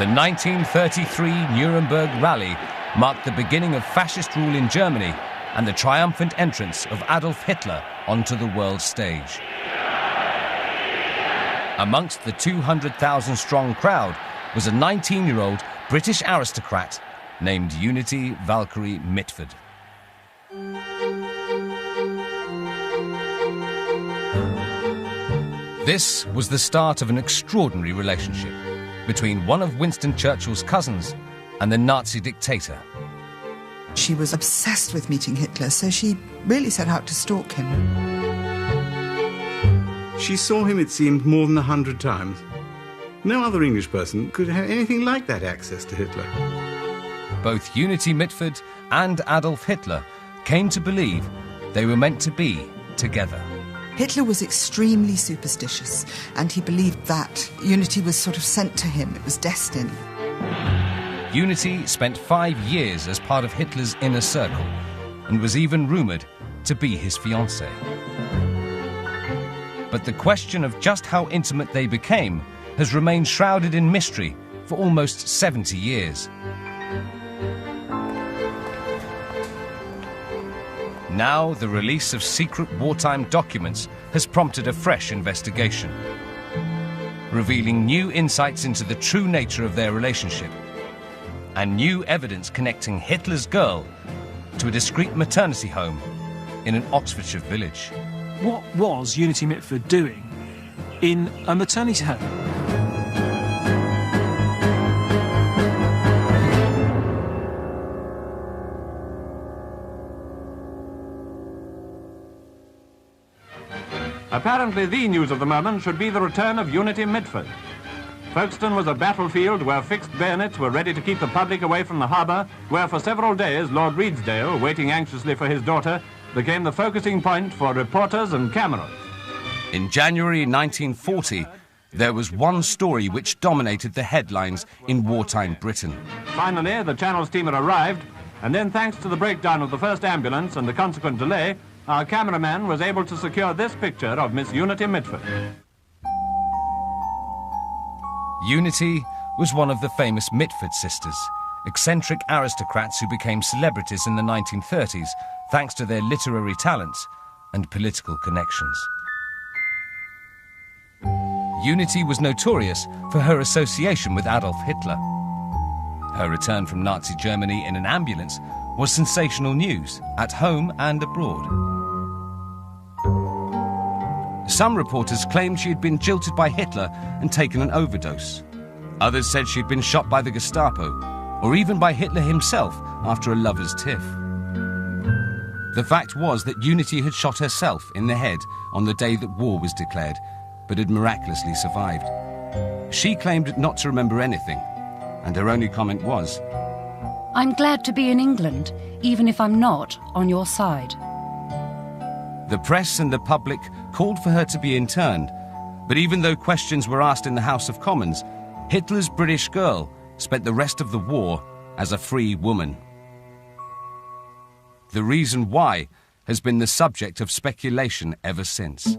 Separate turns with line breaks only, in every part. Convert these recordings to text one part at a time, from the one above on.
The 1933 Nuremberg Rally marked the beginning of fascist rule in Germany and the triumphant entrance of Adolf Hitler onto the world stage. Amongst the 200,000-strong crowd was a 19-year-old British aristocrat named Juniti Valkyrie Mitford. This was the start of an extraordinary relationship between one of Winston Churchill's cousins and the Nazi dictator.
She was obsessed with meeting Hitler, so she really set out to stalk him.
She saw him, it seemed, more than 100 times. No other English person could have anything like that access to Hitler.
Both Juniti Mitford and Adolf Hitler came to believe they were meant to be together.
Hitler was extremely superstitious, and he believed that Unity was sort of sent to him. It was destined.
Unity spent 5 years as part of Hitler's inner circle and was even rumoured to be his fiancée. But the question of just how intimate they became has remained shrouded in mystery for almost 70 years. Now, the release of secret wartime documents has prompted a fresh investigation, revealing new insights into the true nature of their relationship and new evidence connecting Hitler's girl to a discreet maternity home in an Oxfordshire village.
What was Juniti Mitford doing in a maternity home?
Apparently the news of the moment should be the return of Juniti Mitford. Folkestone was a battlefield where fixed bayonets were ready to keep the public away from the harbour, where for several days Lord Redesdale, waiting anxiously for his daughter, became the focusing point for reporters and cameras.
In January 1940, there was one story which dominated the headlines in wartime Britain.
Finally, the Channel steamer arrived, and then thanks to the breakdown of the first ambulance and the consequent delay, our cameraman was able to secure this picture of Miss Juniti Mitford.
Unity was one of the famous Mitford sisters, eccentric aristocrats who became celebrities in the 1930s thanks to their literary talents and political connections. Unity was notorious for her association with Adolf Hitler. Her return from Nazi Germany in an ambulance was sensational news at home and abroad. Some reporters claimed she had been jilted by Hitler and taken an overdose. Others said she'd been shot by the Gestapo, or even by Hitler himself after a lover's tiff. The fact was that Unity had shot herself in the head on the day that war was declared, but had miraculously survived. She claimed not to remember anything, and her only comment was,
"I'm glad to be in England, even if I'm not on your side."
The press and the public called for her to be interned, but even though questions were asked in the House of Commons, Hitler's British girl spent the rest of the war as a free woman. The reason why has been the subject of speculation ever since.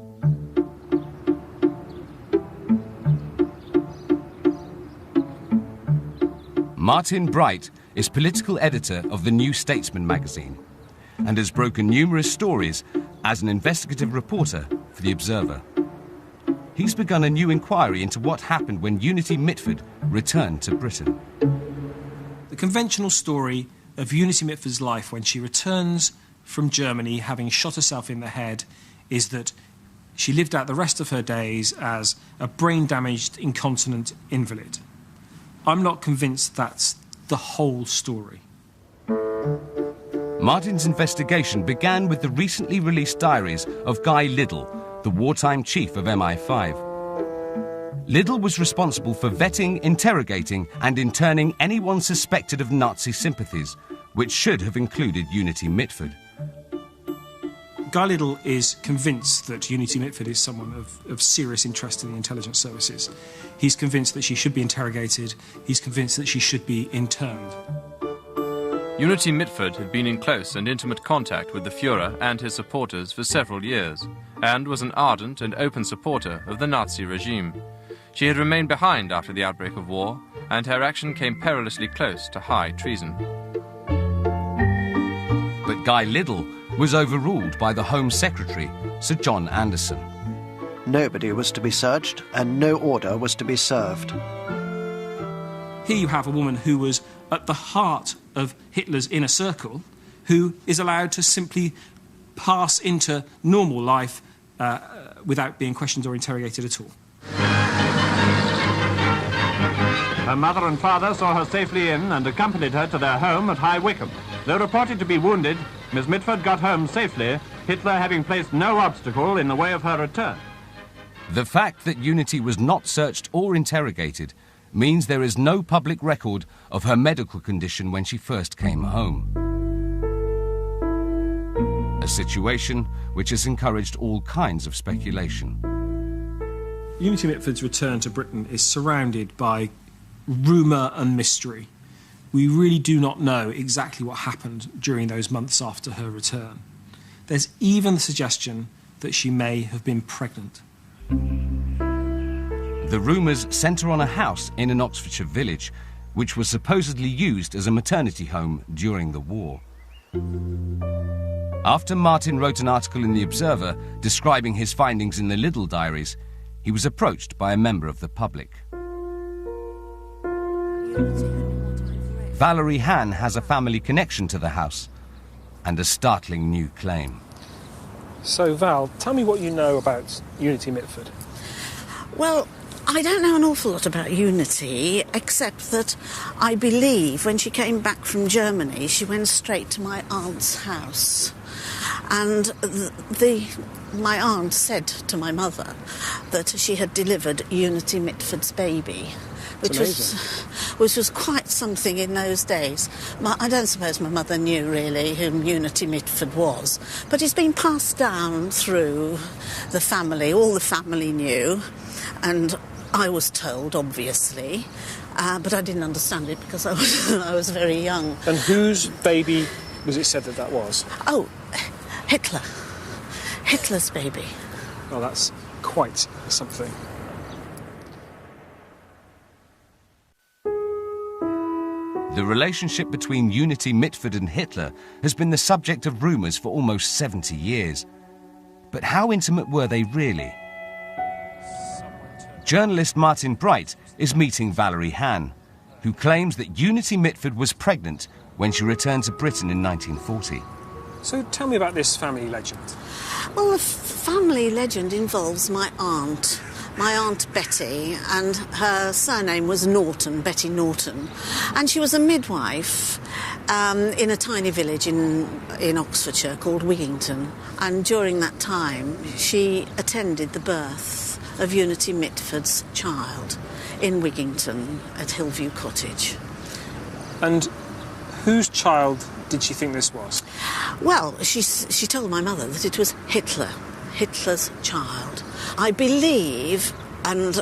Martin Bright is political editor of the New Statesman magazine and has broken numerous stories as an investigative reporter for The Observer. He's begun a new inquiry into what happened when Juniti Mitford returned to Britain.
The conventional story of Juniti Mitford's life when she returns from Germany, having shot herself in the head, is that she lived out the rest of her days as a brain-damaged, incontinent invalid. I'm not convinced that's the whole story.
Martin's investigation began with the recently released diaries of Guy Liddell, the wartime chief of MI5. Liddell was responsible for vetting, interrogating and interning anyone suspected of Nazi sympathies, which should have included Juniti Mitford.
Guy Liddell is convinced that Juniti Mitford is someone of serious interest in the intelligence services. He's convinced that she should be interrogated. He's convinced that she should be interned.
Juniti Mitford had been in close and intimate contact with the Führer and his supporters for several years, and was an ardent and open supporter of the Nazi regime. She had remained behind after the outbreak of war, and her action came perilously close to high treason.
But Guy Liddell was overruled by the Home Secretary, Sir John Anderson.
Nobody was to be searched, and no order was to be served.
Here you have a woman who was at the heart of Hitler's inner circle, who is allowed to simply pass into normal life without being questioned or interrogated at all.
Her mother and father saw her safely in and accompanied her to their home at High Wycombe. Though reported to be wounded, Miss Mitford got home safely, Hitler having placed no obstacle in the way of her return.
The fact that Unity was not searched or interrogated means there is no public record of her medical condition when she first came home. A situation which has encouraged all kinds of speculation.
Unity Mitford's return to Britain is surrounded by rumour and mystery. We really do not know exactly what happened during those months after her return. There's even the suggestion that she may have been pregnant.
The rumours centre on a house in an Oxfordshire village, which was supposedly used as a maternity home during the war. After Martin wrote an article in The Observer describing his findings in the Liddell diaries, he was approached by a member of the public. Valerie Hann has a family connection to the house and a startling new claim.
So, Val, tell me what you know about Unity Mitford.
Well, I don't know an awful lot about Unity, except that I believe when she came back from Germany, she went straight to my aunt's house. And my aunt said to my mother that she had delivered Unity Mitford's baby, which was quite something in those days. I don't suppose my mother knew really whom Unity Mitford was, but it's been passed down through the family. All the family knew, and I was told, obviously, but I didn't understand it because I was very young.
And whose baby was it said that was?
Oh, Hitler. Hitler's baby.
Oh, that's quite something.
The relationship between Unity Mitford and Hitler has been the subject of rumours for almost 70 years. But how intimate were they really? Journalist Martin Bright is meeting Valerie Hann, who claims that Unity Mitford was pregnant when she returned to Britain in 1940.
So tell me about this family legend.
Well, the family legend involves my Aunt Betty, and her surname was Norton, Betty Norton. And she was a midwife in a tiny village in Oxfordshire called Wigington. And during that time, she attended the birth of Unity Mitford's child in Wigington at Hillview Cottage.
And whose child did she think this was?
Well, she told my mother that it was Hitler's child. I believe, and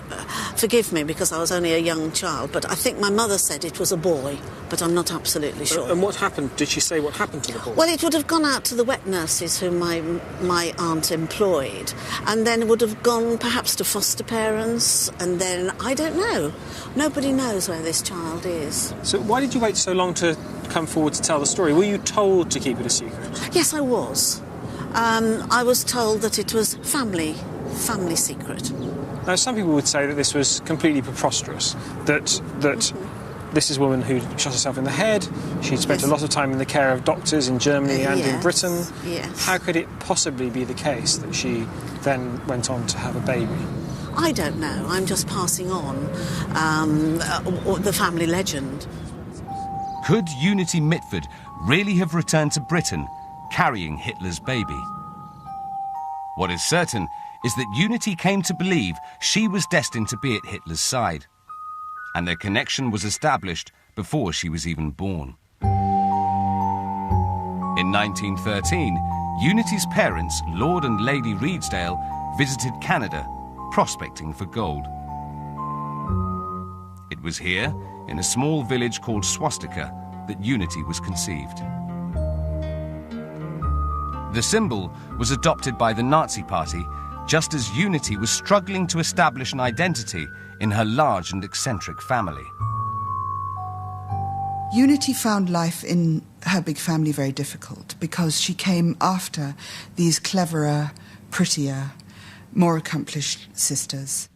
forgive me because I was only a young child, but I think my mother said it was a boy, but I'm not absolutely sure.
And what happened? Did she say what happened to the boy?
Well, it would have gone out to the wet nurses whom my aunt employed, and then would have gone perhaps to foster parents, and then, I don't know. Nobody knows where this child is.
So why did you wait so long to come forward to tell the story? Were you told to keep it a secret?
Yes, I was. I was told that it was family secret.
Now, some people would say that this was completely preposterous, that this is a woman who shot herself in the head, she'd spent a lot of time in the care of doctors in Germany and in Britain.
Yes.
How could it possibly be the case that she then went on to have a baby?
I don't know. I'm just passing on the family legend.
Could Unity Mitford really have returned to Britain carrying Hitler's baby? What is certain is that Unity came to believe she was destined to be at Hitler's side, and their connection was established before she was even born. In 1913, Unity's parents, Lord and Lady Redesdale, visited Canada, prospecting for gold. It was here, in a small village called Swastika, that Unity was conceived. The symbol was adopted by the Nazi Party just as Unity was struggling to establish an identity in her large and eccentric family.
Unity found life in her big family very difficult because she came after these cleverer, prettier, more accomplished sisters.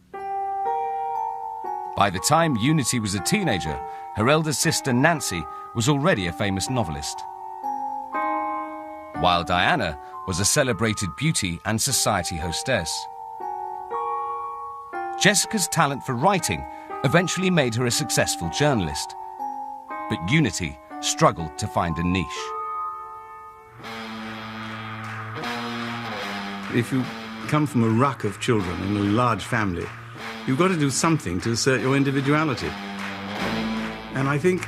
By the time Unity was a teenager, her elder sister Nancy was already a famous novelist, while Diana was a celebrated beauty and society hostess. Jessica's talent for writing eventually made her a successful journalist, but Unity struggled to find a niche.
If you come from a ruck of children in a large family, you've got to do something to assert your individuality. And I think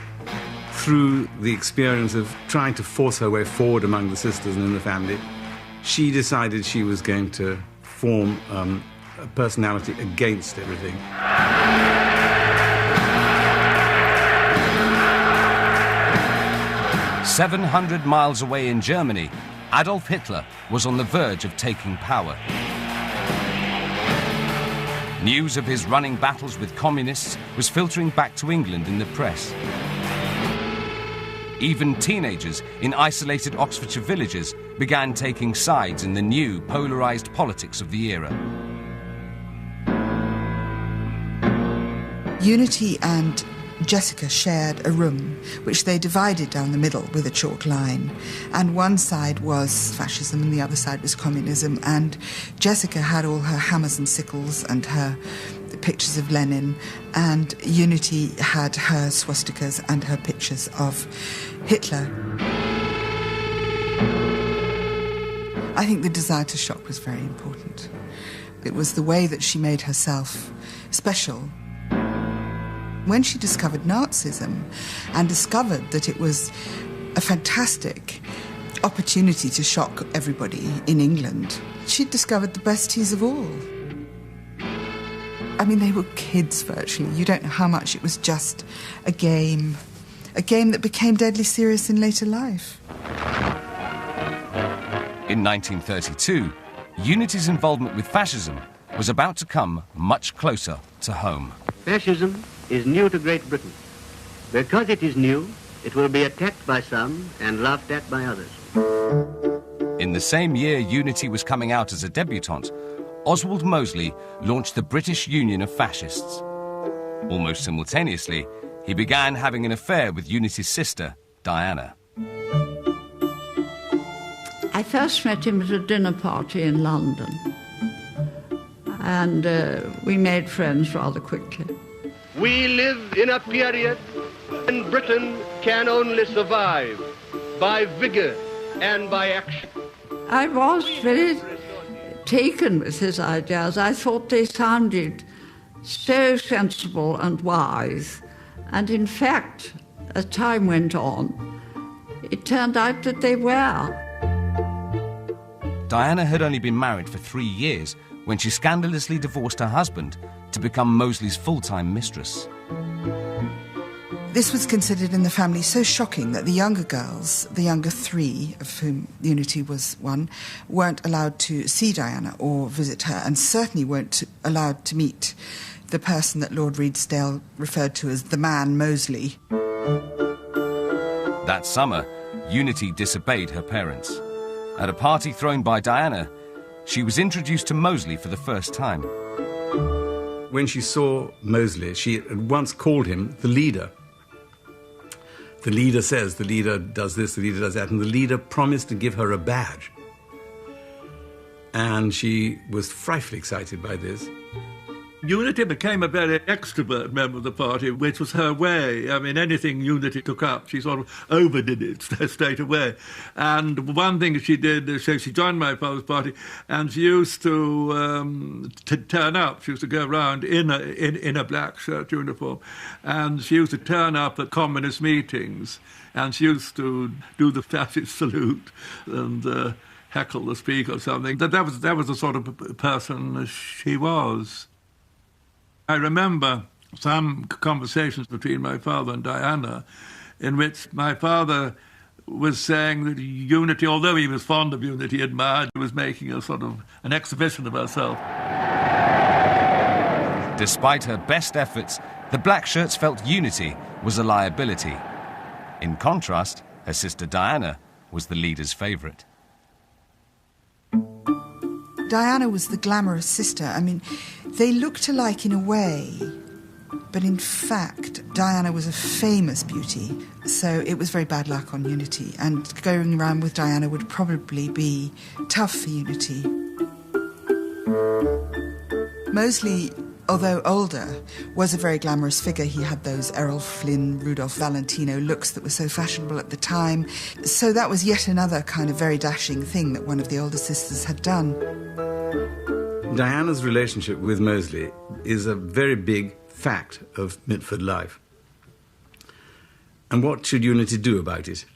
through the experience of trying to force her way forward among the sisters and in the family, she decided she was going to form a personality against everything.
700 miles away in Germany, Adolf Hitler was on the verge of taking power. News of his running battles with communists was filtering back to England in the press. Even teenagers in isolated Oxfordshire villages began taking sides in the new polarised politics of the era.
Unity and Jessica shared a room, which they divided down the middle with a chalk line. And one side was fascism and the other side was communism. And Jessica had all her hammers and sickles and her pictures of Lenin. And Unity had her swastikas and her pictures of Hitler. I think the desire to shock was very important. It was the way that she made herself special. When she discovered Nazism and discovered that it was a fantastic opportunity to shock everybody in England, she'd discovered the best teas of all. I mean, they were kids virtually. You don't know how much it was just a game that became deadly serious in later life.
In 1932, Unity's involvement with fascism was about to come much closer to home.
Fascism is new to Great Britain. Because it is new, it will be attacked by some and laughed at by others.
In the same year Unity was coming out as a debutante, Oswald Mosley launched the British Union of Fascists. Almost simultaneously, he began having an affair with Unity's sister, Diana.
I first met him at a dinner party in London, and we made friends rather quickly.
We live in a period when Britain can only survive by vigour and by action.
I was very taken with his ideas. I thought they sounded so sensible and wise. And in fact, as time went on, it turned out that they were.
Diana had only been married for 3 years when she scandalously divorced her husband to become Mosley's full-time mistress.
This was considered in the family so shocking that the younger girls, the younger three, of whom Unity was one, weren't allowed to see Diana or visit her, and certainly weren't allowed to meet the person that Lord Redesdale referred to as the man Mosley.
That summer, Unity disobeyed her parents. At a party thrown by Diana, she was introduced to Mosley for the first time.
When she saw Mosley, she at once called him the leader. The leader says, the leader does this, the leader does that, and the leader promised to give her a badge. And she was frightfully excited by this.
Unity became a very extrovert member of the party, which was her way. I mean, anything Unity took up, she sort of overdid it straight away. And one thing she did, she joined my father's party, and she used to turn up. She used to go around in a black shirt uniform, and she used to turn up at communist meetings, and she used to do the fascist salute and heckle the speaker or something. That was the sort of person she was. I remember some conversations between my father and Diana in which my father was saying that Unity, although he was fond of Unity, admired, was making a sort of an exhibition of herself.
Despite her best efforts, the black shirts felt Unity was a liability. In contrast, her sister Diana was the leader's favourite.
Diana was the glamorous sister. I mean, they looked alike in a way, but in fact, Diana was a famous beauty, so it was very bad luck on Unity, and going around with Diana would probably be tough for Unity. Mosley, although older, was a very glamorous figure. He had those Errol Flynn, Rudolph Valentino looks that were so fashionable at the time. So that was yet another kind of very dashing thing that one of the older sisters had done.
Diana's relationship with Mosley is a very big fact of Mitford life. And what should Unity do about it?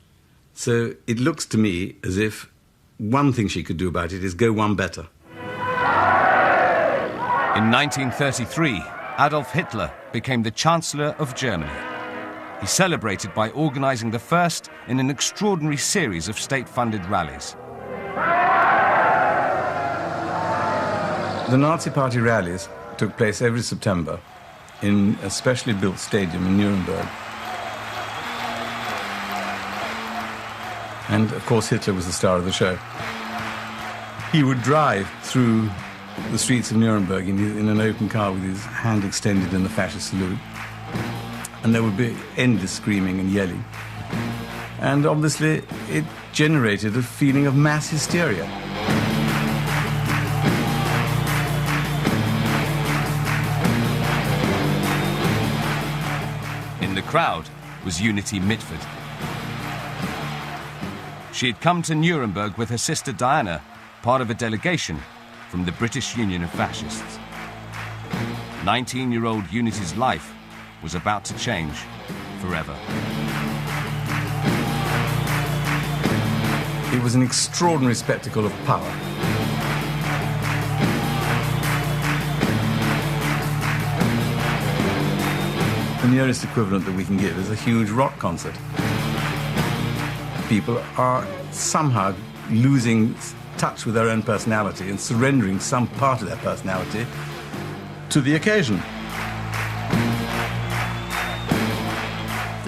So it looks to me as if one thing she could do about it is go one better.
In 1933, Adolf Hitler became the Chancellor of Germany. He celebrated by organising the first in an extraordinary series of state-funded rallies.
The Nazi Party rallies took place every September in a specially built stadium in Nuremberg. And, of course, Hitler was the star of the show. He would drive through the streets of Nuremberg in an open car with his hand extended in the fascist salute. And there would be endless screaming and yelling. And obviously, it generated a feeling of mass hysteria.
In the crowd was Juniti Mitford. She had come to Nuremberg with her sister Diana, part of a delegation from the British Union of Fascists. 19-year-old Unity's life was about to change forever.
It was an extraordinary spectacle of power. The nearest equivalent that we can give is a huge rock concert. People are somehow losing touch with their own personality and surrendering some part of their personality to the occasion.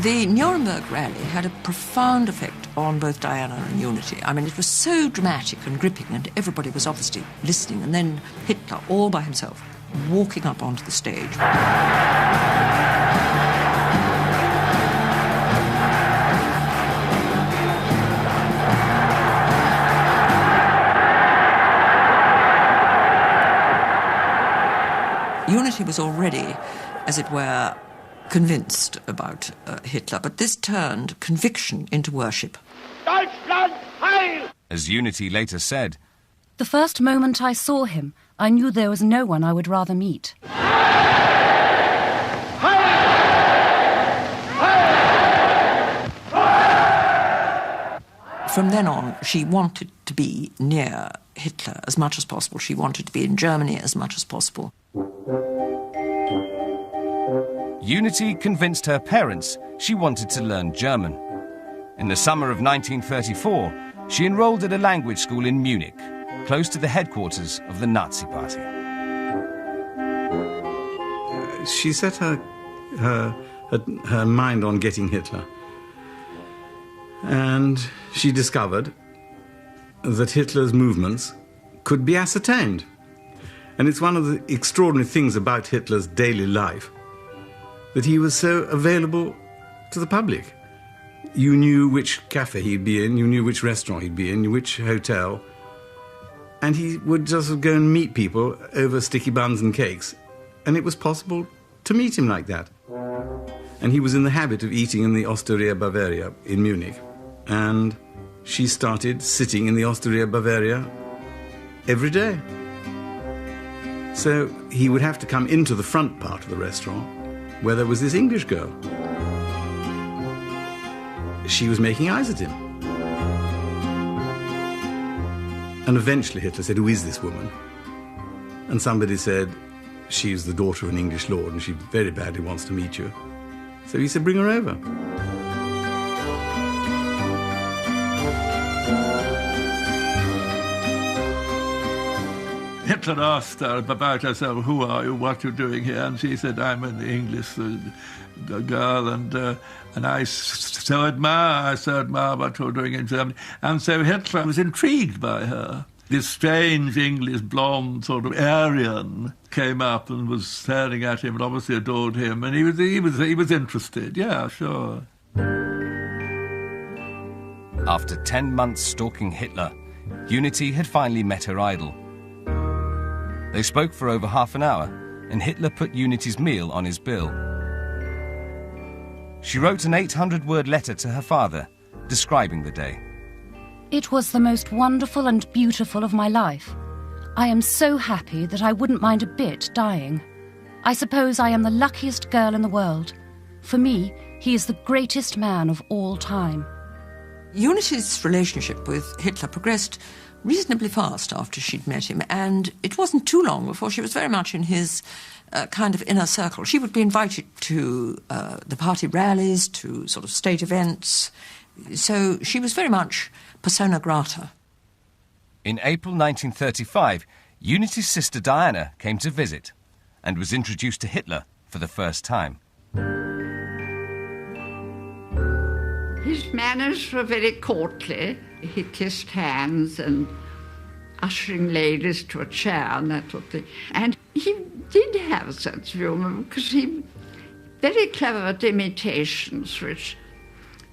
The Nuremberg rally had a profound effect on both Diana and Unity. I mean, it was so dramatic and gripping, and everybody was obviously listening, and then Hitler, all by himself, walking up onto the stage. Unity was already, as it were, convinced about Hitler, but this turned conviction into worship.
Deutschland heil! As Unity later said,
"The first moment I saw him, I knew there was no one I would rather meet."
From then on, she wanted to be near Hitler as much as possible. She wanted to be in Germany as much as possible.
Unity convinced her parents she wanted to learn German. In the summer of 1934, she enrolled at a language school in Munich, close to the headquarters of the Nazi Party.
She set her mind on getting Hitler. And she discovered that Hitler's movements could be ascertained. And it's one of the extraordinary things about Hitler's daily life that he was so available to the public. You knew which cafe he'd be in, you knew which restaurant he'd be in, which hotel, and he would just go and meet people over sticky buns and cakes, and it was possible to meet him like that. And he was in the habit of eating in the Osteria Bavaria in Munich, and she started sitting in the Osteria Bavaria every day. So he would have to come into the front part of the restaurant where there was this English girl. She was making eyes at him. And eventually Hitler said, "Who is this woman?" And somebody said, "She's the daughter of an English lord and she very badly wants to meet you." So he said, "Bring her over."
Hitler asked her about herself, who are you, what are you doing here? And she said, I'm an English girl, and I so admire what you're doing in Germany. And so Hitler was intrigued by her. This strange English blonde sort of Aryan came up and was staring at him and obviously adored him, and he was interested. Yeah, sure.
After 10 months stalking Hitler, Unity had finally met her idol. They spoke for over half an hour, and Hitler put Unity's meal on his bill. She wrote an 800-word letter to her father, describing the day.
It was the most wonderful and beautiful of my life. I am so happy that I wouldn't mind a bit dying. I suppose I am the luckiest girl in the world. For me, he is the greatest man of all time.
Unity's relationship with Hitler progressed reasonably fast after she'd met him, and it wasn't too long before she was very much in his kind of inner circle. She would be invited to the party rallies, to sort of state events, so she was very much persona grata.
In April 1935, Unity's sister Diana came to visit and was introduced to Hitler for the first time.
His manners were very courtly. He kissed hands and ushering ladies to a chair and that sort of thing. And he did have a sense of humour because he very clever at imitations, which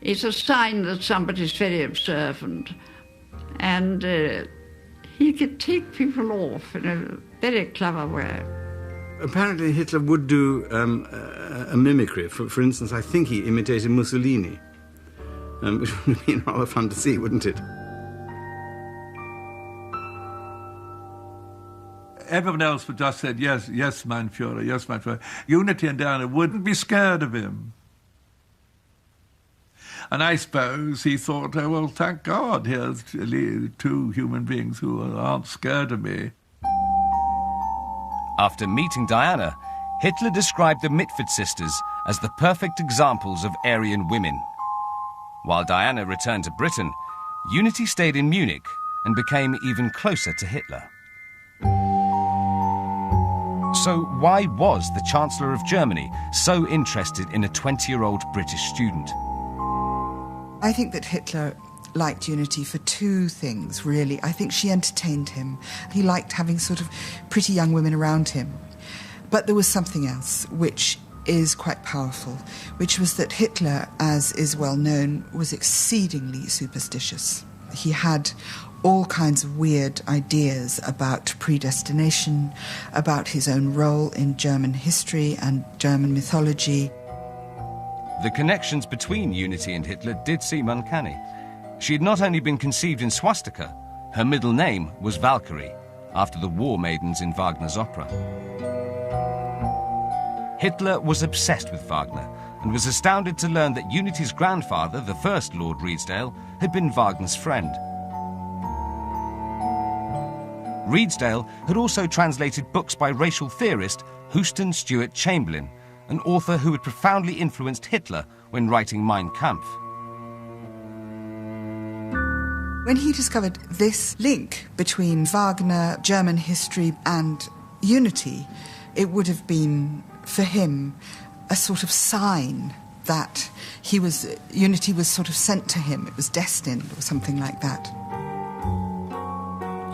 is a sign that somebody's very observant. And he could take people off in a very clever way.
Apparently Hitler would do a mimicry. For instance, I think he imitated Mussolini, which would have been rather fun to see, wouldn't it?
Everyone else would just said, yes, yes, mein Führer, yes, mein Führer. Unity and Diana wouldn't be scared of him. And I suppose he thought, oh, well, thank God, here's two human beings who aren't scared of me.
After meeting Diana, Hitler described the Mitford sisters as the perfect examples of Aryan women. While Diana returned to Britain, Unity stayed in Munich and became even closer to Hitler. So why was the Chancellor of Germany so interested in a 20-year-old British student?
I think that Hitler liked Unity for two things, really. I think she entertained him. He liked having sort of pretty young women around him. But there was something else, which is quite powerful, which was that Hitler, as is well known, was exceedingly superstitious. He had all kinds of weird ideas about predestination, about his own role in German history and German mythology.
The connections between Unity and Hitler did seem uncanny. She had not only been conceived in swastika, her middle name was Valkyrie, after the war maidens in Wagner's opera. Hitler was obsessed with Wagner and was astounded to learn that Unity's grandfather, the first Lord Redesdale, had been Wagner's friend. Redesdale had also translated books by racial theorist Houston Stewart Chamberlain, an author who had profoundly influenced Hitler when writing Mein Kampf.
When he discovered this link between Wagner, German history and Unity, it would have been, for him, a sort of sign that Unity was sort of sent to him, it was destined or something like that.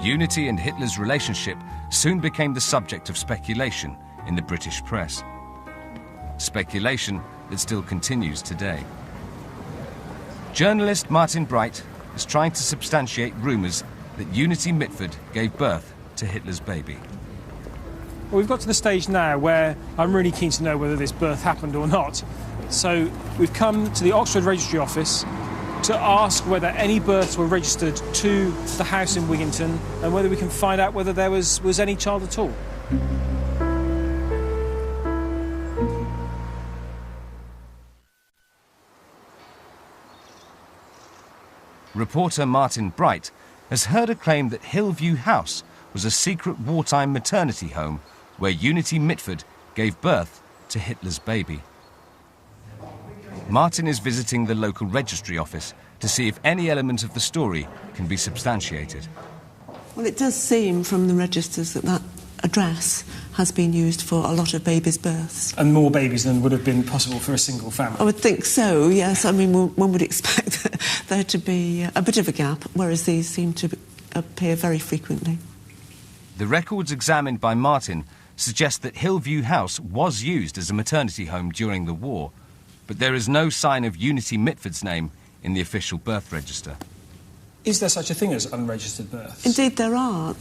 Unity and Hitler's relationship soon became the subject of speculation in the British press. Speculation that still continues today. Journalist Martin Bright is trying to substantiate rumours that Juniti Mitford gave birth to Hitler's baby.
Well, we've got to the stage now where I'm really keen to know whether this birth happened or not. So we've come to the Oxford Registry Office to ask whether any births were registered to the house in Wigginton and whether we can find out whether there was any child at all.
Reporter Martin Bright has heard a claim that Hillview House was a secret wartime maternity home where Juniti Mitford gave birth to Hitler's baby. Martin is visiting the local registry office to see if any element of the story can be substantiated.
Well, it does seem from the registers that that address has been used for a lot of babies' births.
And more babies than would have been possible for a single family?
I would think so, yes. I mean, one would expect there to be a bit of a gap, whereas these seem to appear very frequently.
The records examined by Martin suggest that Hillview House was used as a maternity home during the war, but there is no sign of Juniti Mitford's name in the official birth register.
Is there such a thing as unregistered births?
Indeed, there are.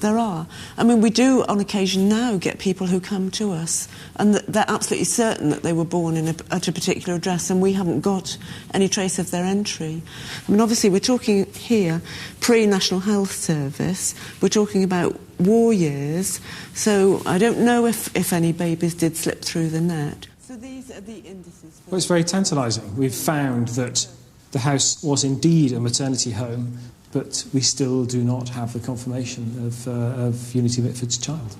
I mean, we do, on occasion now, get people who come to us, and they're absolutely certain that they were born at a particular address, and we haven't got any trace of their entry. I mean, obviously, we're talking here pre-National Health Service. We're talking about war years, so I don't know if any babies did slip through the net. So these are the indices.
Well, it's very tantalising. We've found that the house was indeed a maternity home, but we still do not have the confirmation of Juniti Mitford's child.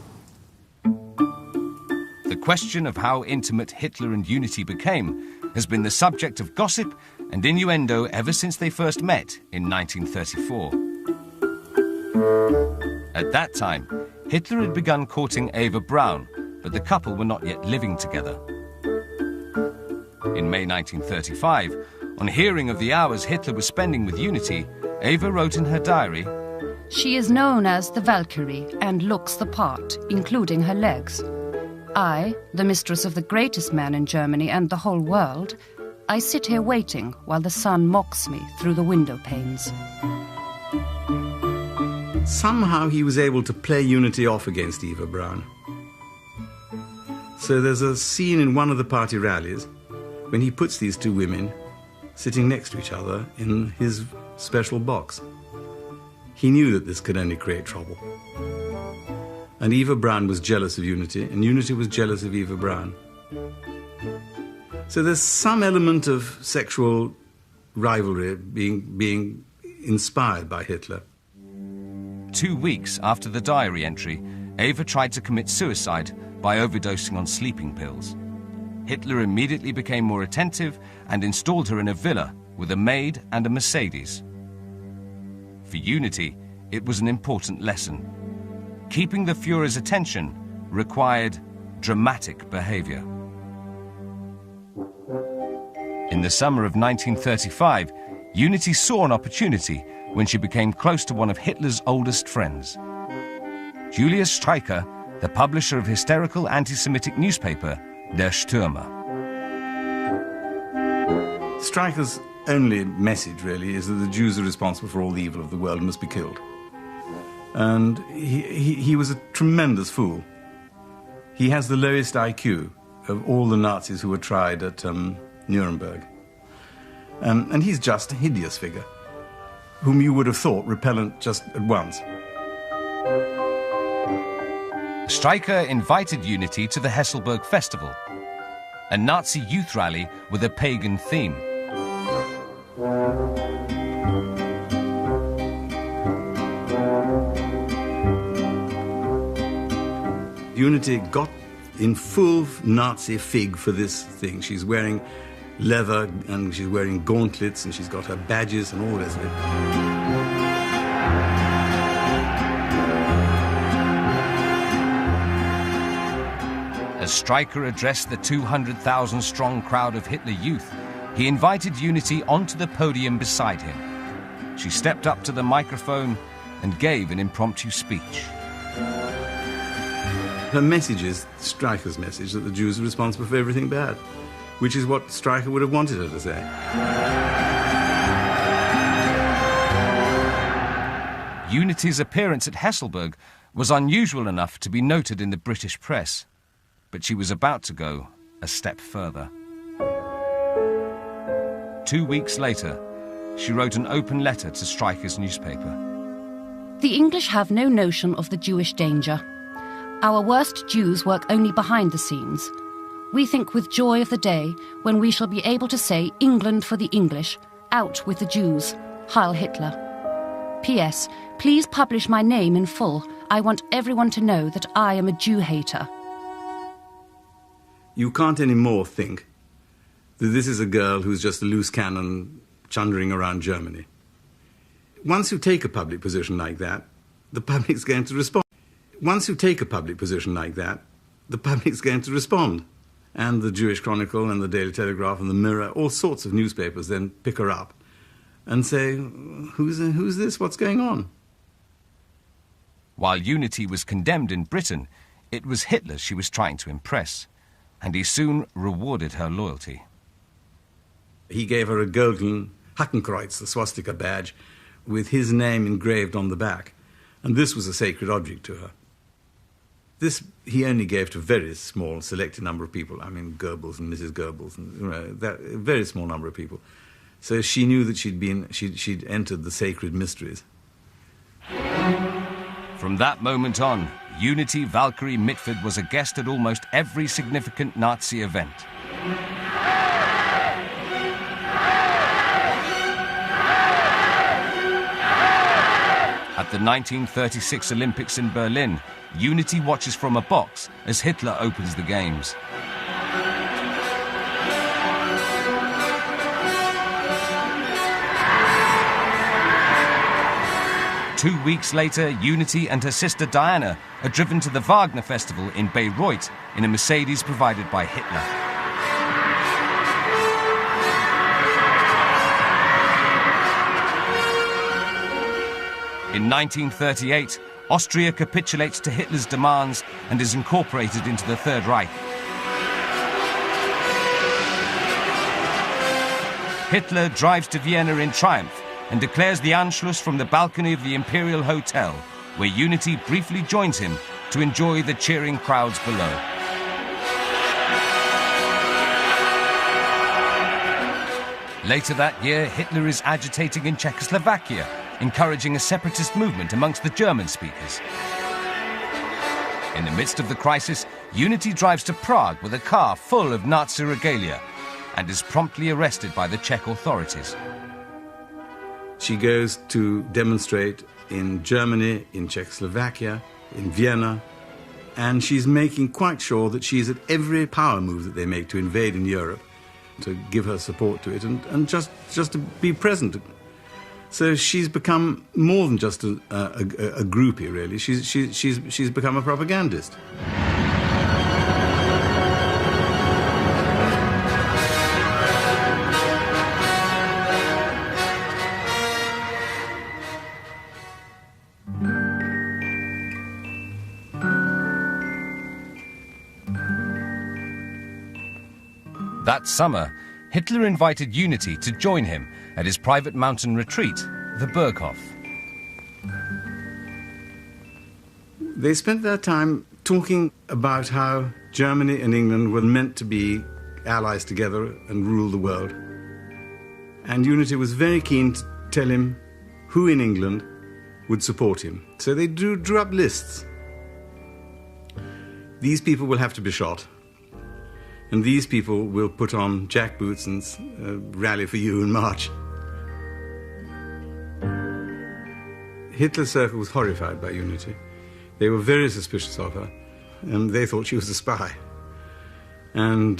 The question of how intimate Hitler and Juniti became has been the subject of gossip and innuendo ever since they first met in 1934. At that time, Hitler had begun courting Eva Braun, but the couple were not yet living together. In May 1935, on hearing of the hours Hitler was spending with Juniti, Eva wrote in her diary,
"She is known as the Valkyrie and looks the part, including her legs. I, the mistress of the greatest man in Germany and the whole world, I sit here waiting while the sun mocks me through the window panes."
Somehow he was able to play Juniti off against Eva Braun. So there's a scene in one of the party rallies when he puts these two women sitting next to each other in his special box. He knew that this could only create trouble. And Eva Braun was jealous of Juniti, and Juniti was jealous of Eva Braun. So there's some element of sexual rivalry being inspired by Hitler.
2 weeks after the diary entry, Eva tried to commit suicide by overdosing on sleeping pills. Hitler immediately became more attentive and installed her in a villa with a maid and a Mercedes. For Juniti, it was an important lesson. Keeping the Führer's attention required dramatic behavior. In the summer of 1935, Juniti saw an opportunity when she became close to one of Hitler's oldest friends. Julius Streicher, the publisher of hysterical anti-Semitic newspaper, Der Stürmer.
Streicher's only message, really, is that the Jews are responsible for all the evil of the world and must be killed. And he was a tremendous fool. He has the lowest IQ of all the Nazis who were tried at Nuremberg. And he's just a hideous figure, whom you would have thought repellent just at once.
Streicher invited Juniti to the Hesselberg Festival, a Nazi youth rally with a pagan theme.
Juniti got in full Nazi fig for this thing. She's wearing leather and she's wearing gauntlets and she's got her badges and all the rest of it.
As Streicher addressed the 200,000-strong crowd of Hitler Youth, he invited Juniti onto the podium beside him. She stepped up to the microphone and gave an impromptu speech.
Her message is Streicher's message, that the Jews are responsible for everything bad, which is what Streicher would have wanted her to say.
Juniti's appearance at Hesselberg was unusual enough to be noted in the British press, but she was about to go a step further. 2 weeks later, she wrote an open letter to Streicher's newspaper.
The English have no notion of the Jewish danger. Our worst Jews work only behind the scenes. We think with joy of the day when we shall be able to say, "England for the English, out with the Jews, Heil Hitler." P.S. Please publish my name in full. I want everyone to know that I am a Jew-hater.
You can't anymore think that this is a girl who's just a loose cannon chundering around Germany. Once you take a public position like that, the public's going to respond. Once you take a public position like that, the public's going to respond. And the Jewish Chronicle and the Daily Telegraph and the Mirror, all sorts of newspapers then pick her up and say, who's this? What's going on?
While Unity was condemned in Britain, it was Hitler she was trying to impress, and he soon rewarded her loyalty.
He gave her a golden Hakenkreuz, the swastika badge, with his name engraved on the back, and this was a sacred object to her. This he only gave to a very small, selected number of people. I mean, Goebbels and Mrs. Goebbels, and that a very small number of people. So she knew that she'd entered the sacred mysteries.
From that moment on, Unity Valkyrie Mitford was a guest at almost every significant Nazi event. At the 1936 Olympics in Berlin, Unity watches from a box as Hitler opens the games. Two weeks later, Unity and her sister Diana are driven to the Wagner Festival in Bayreuth in a Mercedes provided by Hitler. In 1938, Austria capitulates to Hitler's demands and is incorporated into the Third Reich. Hitler drives to Vienna in triumph and declares the Anschluss from the balcony of the Imperial Hotel, where Unity briefly joins him to enjoy the cheering crowds below. Later that year, Hitler is agitating in Czechoslovakia, encouraging a separatist movement amongst the German speakers. In the midst of the crisis, Unity drives to Prague with a car full of Nazi regalia and is promptly arrested by the Czech authorities.
She goes to demonstrate in Germany, in Czechoslovakia, in Vienna, and she's making quite sure that she's at every power move that they make to invade in Europe, to give her support to it and just to be present. So she's become more than just a groupie, really. She's become a propagandist.
That summer, Hitler invited Unity to join him at his private mountain retreat, the Berghof.
They spent their time talking about how Germany and England were meant to be allies together and rule the world. And Unity was very keen to tell him who in England would support him. So they drew up lists. These people will have to be shot. And these people will put on jackboots and rally for you and march. Hitler's circle was horrified by Unity. They were very suspicious of her, and they thought she was a spy. And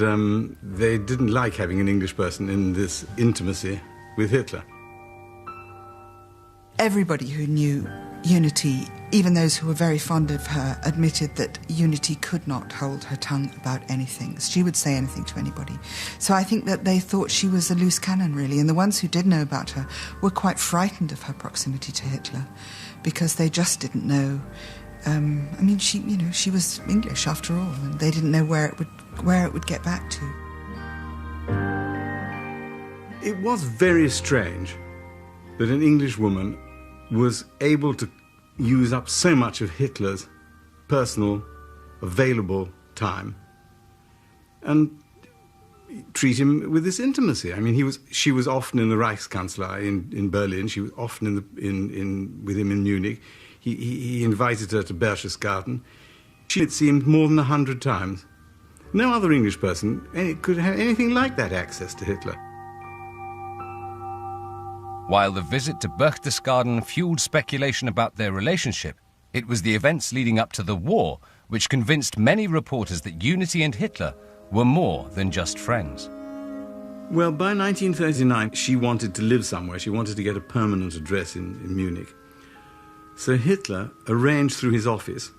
they didn't like having an English person in this intimacy with Hitler.
Everybody who knew Unity, even those who were very fond of her, admitted that Unity could not hold her tongue about anything. She would say anything to anybody. So I think that they thought she was a loose cannon, really, and the ones who did know about her were quite frightened of her proximity to Hitler, because they just didn't know. She was English after all, and they didn't know where it would get back to.
It was very strange that an English woman was able to use up so much of Hitler's personal, available time and treat him with this intimacy. I mean, she was often in the Reichskanzlei in Berlin. She was often with him in Munich. He invited her to Berchtesgaden. It seemed more than 100 times. No other English person could have anything like that access to Hitler.
While the visit to Berchtesgaden fueled speculation about their relationship, it was the events leading up to the war which convinced many reporters that Unity and Hitler were more than just friends.
Well, by 1939, she wanted to live somewhere. She wanted to get a permanent address in Munich. So Hitler arranged through his office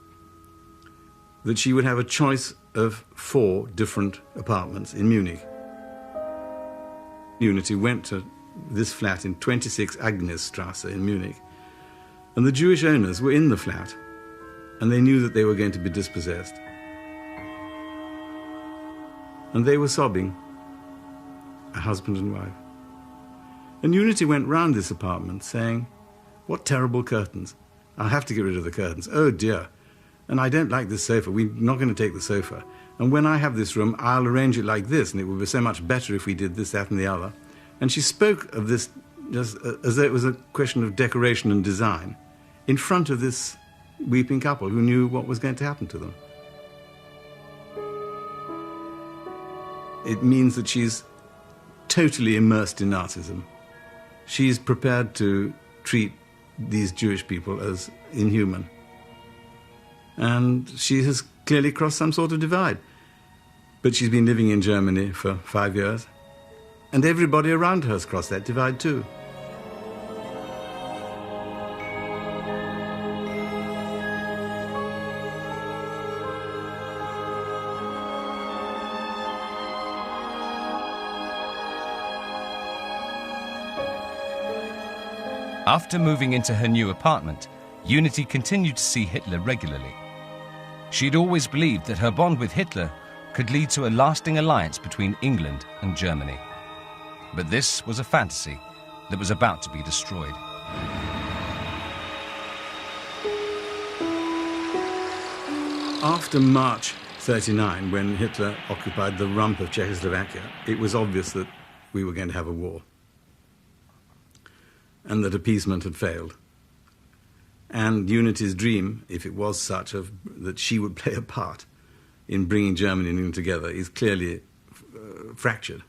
that she would have a choice of 4 different apartments in Munich. Unity went to this flat in 26 Agnesstrasse in Munich, and the Jewish owners were in the flat, and they knew that they were going to be dispossessed. And they were sobbing, a husband and wife. And Unity went round this apartment saying, "What terrible curtains. I'll have to get rid of the curtains. Oh dear. And I don't like this sofa. We're not going to take the sofa. And when I have this room, I'll arrange it like this, and it would be so much better if we did this, that, and the other." And she spoke of this just as though it was a question of decoration and design in front of this weeping couple who knew what was going to happen to them. It means that she's totally immersed in Nazism. She's prepared to treat these Jewish people as inhuman. And she has clearly crossed some sort of divide. But she's been living in Germany for 5 years, and everybody around her has crossed that divide too.
After moving into her new apartment, Unity continued to see Hitler regularly. She'd always believed that her bond with Hitler could lead to a lasting alliance between England and Germany. But this was a fantasy that was about to be destroyed.
After March 1939, when Hitler occupied the rump of Czechoslovakia, it was obvious that we were going to have a war, and that appeasement had failed. And Unity's dream, if it was such, that she would play a part in bringing Germany and England together, is clearly fractured.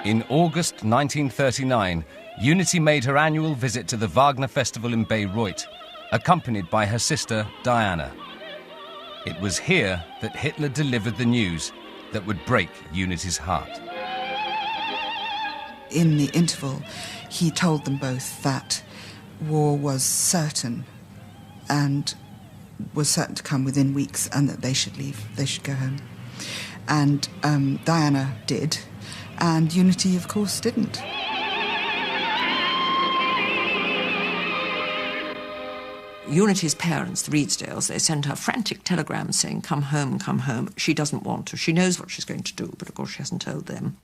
In August 1939, Unity made her annual visit to the Wagner Festival in Bayreuth, accompanied by her sister Diana. It was here that Hitler delivered the news that would break Unity's heart.
In the interval, he told them both that war was certain and was certain to come within weeks, and that they should leave, they should go home. And Diana did, and Unity, of course, didn't.
Unity's parents, the Reedsdales, they send her frantic telegrams saying, come home, come home. She doesn't want to. She knows what she's going to do, but of course she hasn't told them.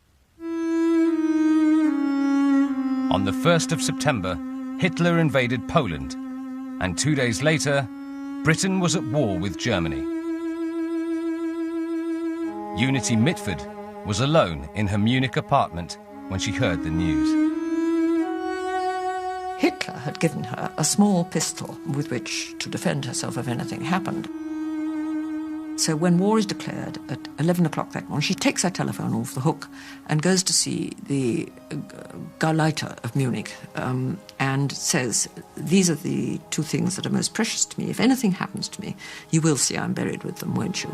On the 1st of September, Hitler invaded Poland, and 2 days later, Britain was at war with Germany. Juniti Mitford was alone in her Munich apartment when she heard the news.
Hitler had given her a small pistol with which to defend herself if anything happened. So when war is declared at 11 o'clock that morning, she takes her telephone off the hook and goes to see the Gauleiter of Munich and says, these are the 2 things that are most precious to me. If anything happens to me, you will see I'm buried with them, won't you?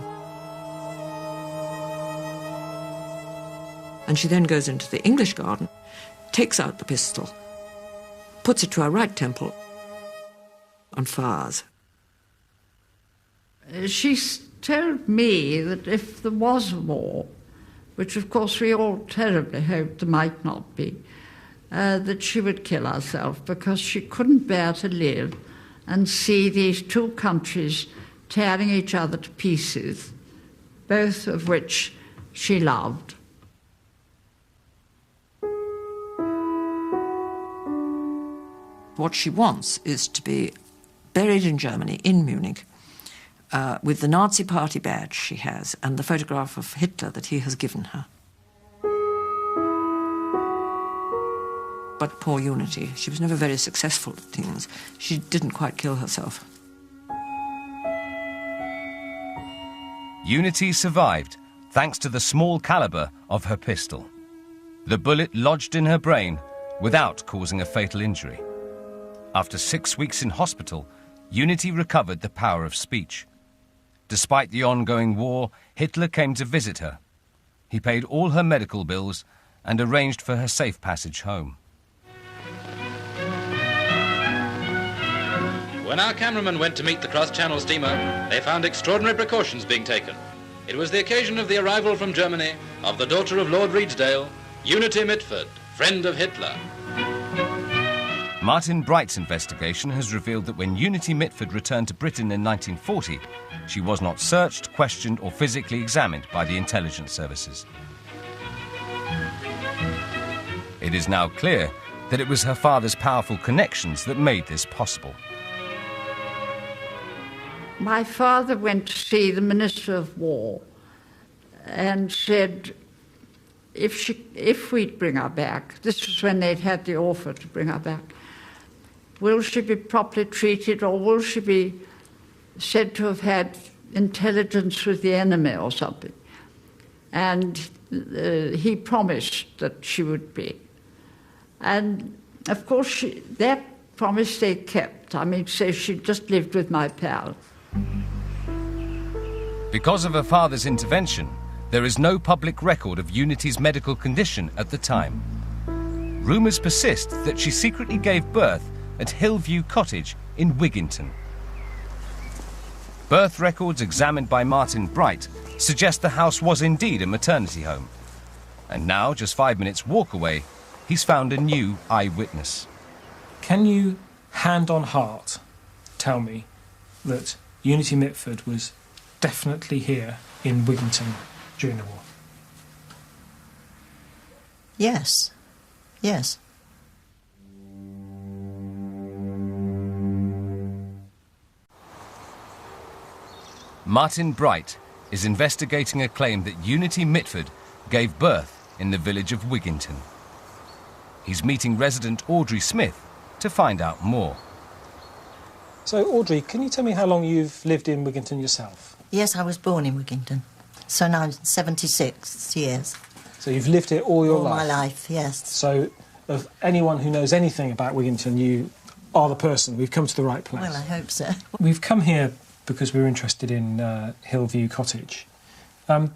And she then goes into the English garden, takes out the pistol, puts it to her right temple, and fires.
She told me that if there was a war, which of course we all terribly hoped there might not be, that she would kill herself because she couldn't bear to live and see these 2 countries tearing each other to pieces, both of which she loved.
What she wants is to be buried in Germany, in Munich, with the Nazi party badge she has and the photograph of Hitler that he has given her. But poor Unity, she was never very successful at things. She didn't quite kill herself.
Unity survived thanks to the small caliber of her pistol. The bullet lodged in her brain without causing a fatal injury. After 6 weeks in hospital, Unity recovered the power of speech. Despite the ongoing war, Hitler came to visit her. He paid all her medical bills and arranged for her safe passage home.
When our cameramen went to meet the cross-channel steamer, they found extraordinary precautions being taken. It was the occasion of the arrival from Germany of the daughter of Lord Redesdale, Juniti Mitford, friend of Hitler.
Martin Bright's investigation has revealed that when Juniti Mitford returned to Britain in 1940, she was not searched, questioned or physically examined by the intelligence services. It is now clear that it was her father's powerful connections that made this possible.
My father went to see the Minister of War and said, if we'd bring her back, this was when they'd had the offer to bring her back, will she be properly treated or will she be said to have had intelligence with the enemy or something? And he promised that she would be. And of course, that promise they kept. I mean, so she just lived with my pal.
Because of her father's intervention, there is no public record of Juniti's medical condition at the time. Rumours persist that she secretly gave birth at Hillview Cottage in Wigginton. Birth records examined by Martin Bright suggest the house was indeed a maternity home. And now, just 5 minutes walk away, he's found a new eyewitness.
Can you, hand on heart, tell me that Juniti Mitford was definitely here in Wigginton during the war?
Yes. Yes.
Martin Bright is investigating a claim that Juniti Mitford gave birth in the village of Wigginton. He's meeting resident Audrey Smith to find out more.
So, Audrey, can you tell me how long you've lived in Wigginton yourself?
Yes, I was born in Wigginton. So now 76 years.
So you've lived here all your life?
All my life, yes.
So, of anyone who knows anything about Wigginton, you are the person. We've come to the right place.
Well, I hope so.
We've come here because we're interested in Hillview Cottage. Can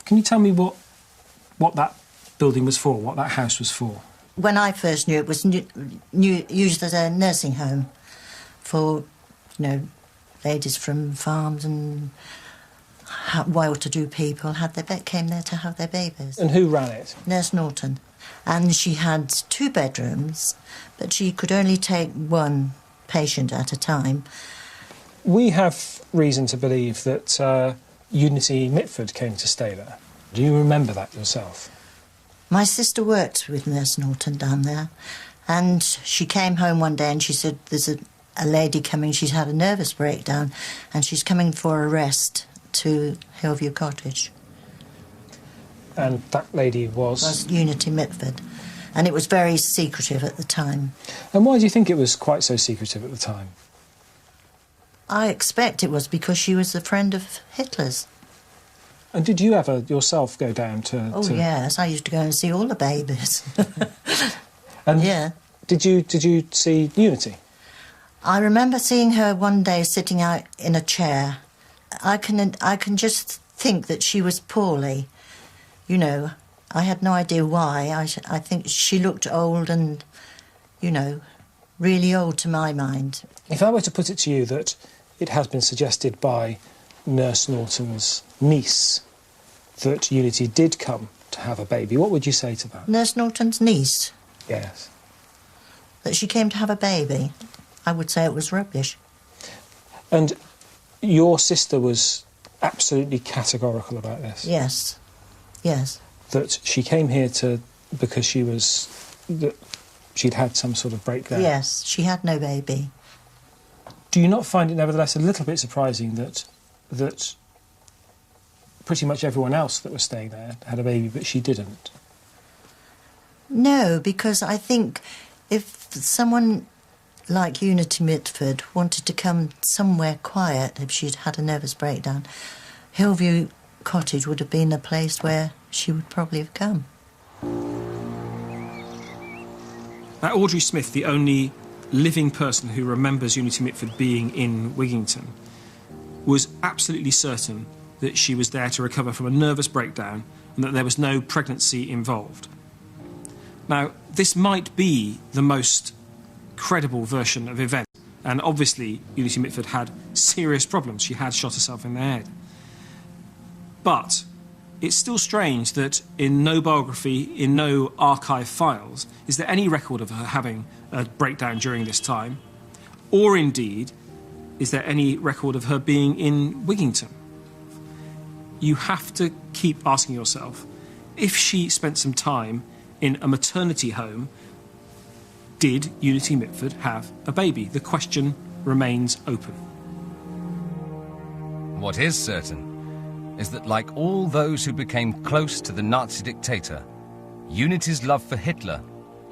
you tell me what that building was for, what that house was for?
When I first knew it was used as a nursing home for, ladies from farms and well-to-do people came there to have their babies.
And who ran it?
Nurse Norton. And she had 2 bedrooms, but she could only take 1 patient at a time.
We have reason to believe that Juniti Mitford came to stay there. Do you remember that yourself?
My sister worked with Nurse Norton down there, and she came home one day and she said, there's a lady coming, she's had a nervous breakdown, and she's coming for a rest to Hillview Cottage.
And that lady was?
Was Juniti Mitford, and it was very secretive at the time.
And why do you think it was quite so secretive at the time?
I expect it was because she was a friend of Hitler's.
And did you ever yourself go down to...
Oh, yes, I used to go and see all the babies.
And
yeah.
Did you see Juniti?
I remember seeing her one day sitting out in a chair. I can just think that she was poorly. I had no idea why. I think she looked old and, really old to my mind.
If I were to put it to you that it has been suggested by Nurse Norton's niece that Juniti did come to have a baby, what would you say to that?
Nurse Norton's niece?
Yes.
That she came to have a baby? I would say it was rubbish.
And your sister was absolutely categorical about this?
Yes. Yes.
That she came here because she'd had some sort of breakdown?
Yes, she had no baby.
Do you not find it nevertheless a little bit surprising that pretty much everyone else that was staying there had a baby, but she didn't?
No, because I think if someone like Juniti Mitford wanted to come somewhere quiet, if she'd had a nervous breakdown, Hillview Cottage would have been a place where she would probably have come.
Now, Audrey Smith, the only living person who remembers Juniti Mitford being in Wigginton, was absolutely certain that she was there to recover from a nervous breakdown and that there was no pregnancy involved. Now, this might be the most credible version of events, And obviously, Juniti Mitford had serious problems. She had shot herself in the head. But it's still strange that in no biography, in no archive files, is there any record of her having a breakdown during this time? Or indeed, is there any record of her being in Wigginton? You have to keep asking yourself, if she spent some time in a maternity home, did Juniti Mitford have a baby? The question remains open.
What is certain is that, like all those who became close to the Nazi dictator, Juniti's love for Hitler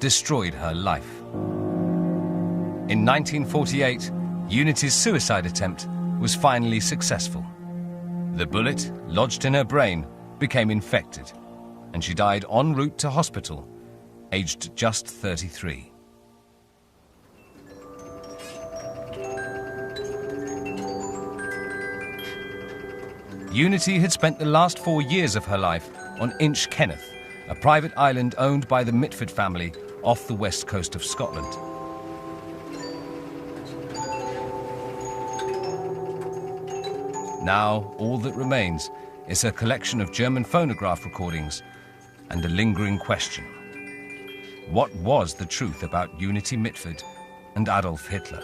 destroyed her life. In 1948, Juniti's suicide attempt was finally successful. The bullet, lodged in her brain, became infected, and she died en route to hospital, aged just 33. Juniti had spent the last 4 years of her life on Inch Kenneth, a private island owned by the Mitford family off the west coast of Scotland. Now, all that remains is a collection of German phonograph recordings and a lingering question. What was the truth about Juniti Mitford and Adolf Hitler?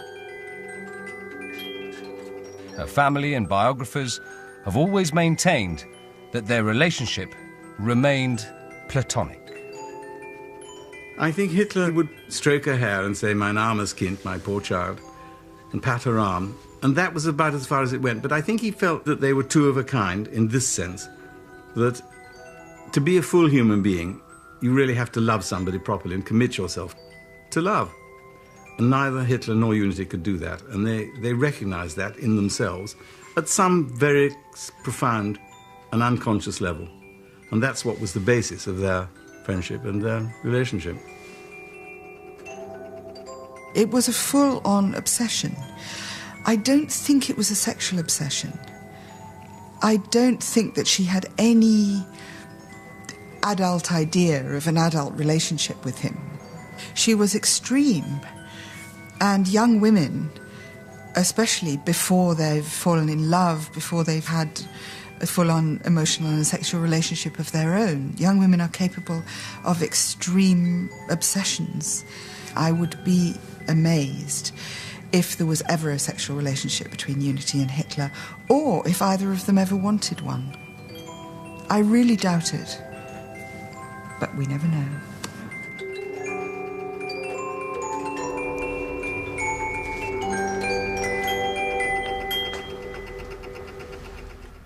Her family and biographers have always maintained that their relationship remained platonic.
I think Hitler would stroke her hair and say, "Mein armes Kind, my poor child," and pat her arm, and that was about as far as it went. But I think he felt that they were two of a kind in this sense, that to be a full human being, you really have to love somebody properly and commit yourself to love. And neither Hitler nor Juniti could do that, and they recognized that in themselves at some very profound and unconscious level. And that's what was the basis of their friendship and their relationship.
It was a full-on obsession. I don't think it was a sexual obsession. I don't think that she had any adult idea of an adult relationship with him. She was extreme, and young women, especially before they've fallen in love, before they've had a full-on emotional and sexual relationship of their own, young women are capable of extreme obsessions. I would be amazed if there was ever a sexual relationship between Juniti and Hitler, or if either of them ever wanted one. I really doubt it, but we never know.